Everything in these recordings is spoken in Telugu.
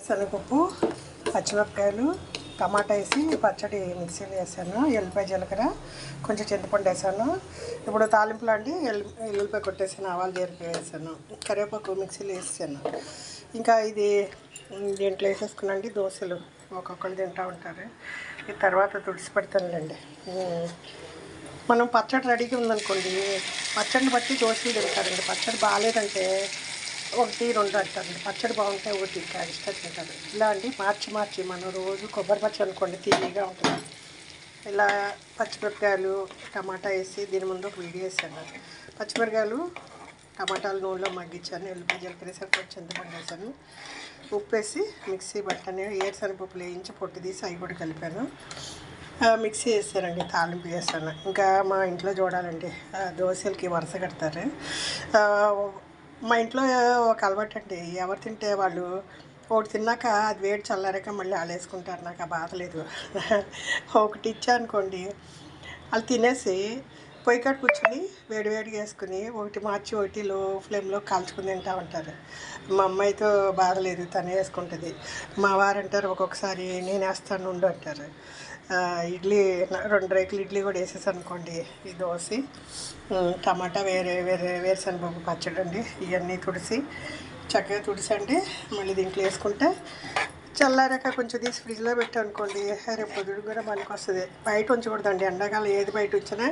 శనగపప్పు, పచ్చిమిరపకాయలు, టమాటా వేసి పచ్చడి మిక్సీలో వేసాను. ఎల్లిపాయ జీలకర్ర, కొంచెం చింతపండు వేసాను. ఇప్పుడు తాలింపులో అండి ఎల్లుల్లిపాయ కొట్టేసాను, ఆవాలు జీలకర్ర వేసాను, కరివేపాకు మిక్సీలో వేసాను. ఇంకా ఇది దీంట్లో వేసేసుకున్నాండి. దోశలు ఒక్కొక్కరు తింటూ ఉంటారు. ఈ తర్వాత తుడిచి పెడతానులేండి. మనం పచ్చడి రెడీగా ఉందనుకోండి, పచ్చడిని బట్టి దోశలు తింటారండి. పచ్చడి బాగాలేదంటే 1, 2 అంటారండి. పచ్చడి బాగుంటే 1 ఇంకా ఎక్స్ట్రా తింటారు. ఇలా అండి మార్చి మనం రోజు కొబ్బరి పచ్చడి అనుకోండి తీయగా ఉంటుంది. ఇలా పచ్చిమిరపకాయలు, టమాటా వేసి దీని ముందు ఒక వీడియో వేసాను. పచ్చిమిరపకాయలు, టమాటాలు నూనెలో మగ్గించాను. ఎల్లిపాయ జీలకర్ర వేసాను, కొంచెం చింతపండు వేసాను, ఉప్పు వేసి మిక్సీ పట్టాను. ఏరుశనగపప్పులు వేయించి పొట్టు తీసి అవి కూడా కలిపాను. మిక్సీ వేసానండి, తాలింపు వేసాను. ఇంకా మా ఇంట్లో చూడాలండి దోశలకి వరుస కడతారు. మా ఇంట్లో ఒక అలవాటు అండి, ఎవరు తింటే వాళ్ళు ఒకటి తిన్నాక అది వేడి చల్లారాక మళ్ళీ వాళ్ళు వేసుకుంటారు. నాకు ఆ బాధ లేదు. ఒకటి ఇచ్చా అనుకోండి, వాళ్ళు తినేసి పొయ్యి కాడ కూర్చుని వేడివేడిగా వేసుకుని ఒకటి మార్చి ఒకటి లో ఫ్లేమ్లో కాల్చుకుని తింటూ ఉంటారు. మా అమ్మాయితో బాధ లేదు, తనే వేసుకుంటుంది. మా వారు అంటారు ఒక్కొక్కసారి నేను వేస్తాను ఉండు అంటారు. ఇడ్లీ 2 రేకులు ఇడ్లీ కూడా వేసేసాను అనుకోండి. ఈ దోశ, టమాటా, వేరుశనగపప్పు పచ్చడి అండి. ఇవన్నీ తుడిసి చక్కగా తుడిసండి మళ్ళీ దీంట్లో వేసుకుంటే చల్లారాక కొంచెం తీసి ఫ్రిడ్జ్లో పెట్టానుకోండి, రేపు పొద్దుడు కూడా మనకు వస్తుంది. బయట ఉంచకూడదండి, ఎండాకాలం ఏది బయట ఉంచినా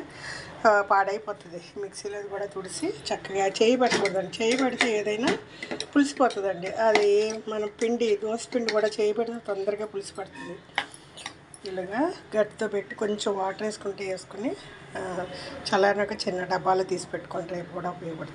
పాడైపోతుంది. మిక్సీలో కూడా తుడిసి చక్కగా చేయి పెట్టకూడదండి. చేయి పెడితే ఏదైనా పులిసిపోతుందండి. అది మనం దోశ పిండి కూడా చేయి పెడితే తొందరగా పులిసి పడుతుంది. ఇలాగా గట్టితో పెట్టి కొంచెం వాటర్ వేసుకుని చల్లారినాక చిన్న డబ్బాలో తీసి పెట్టుకోండి, రేపు కూడా ఉపయోగపడుతుంది.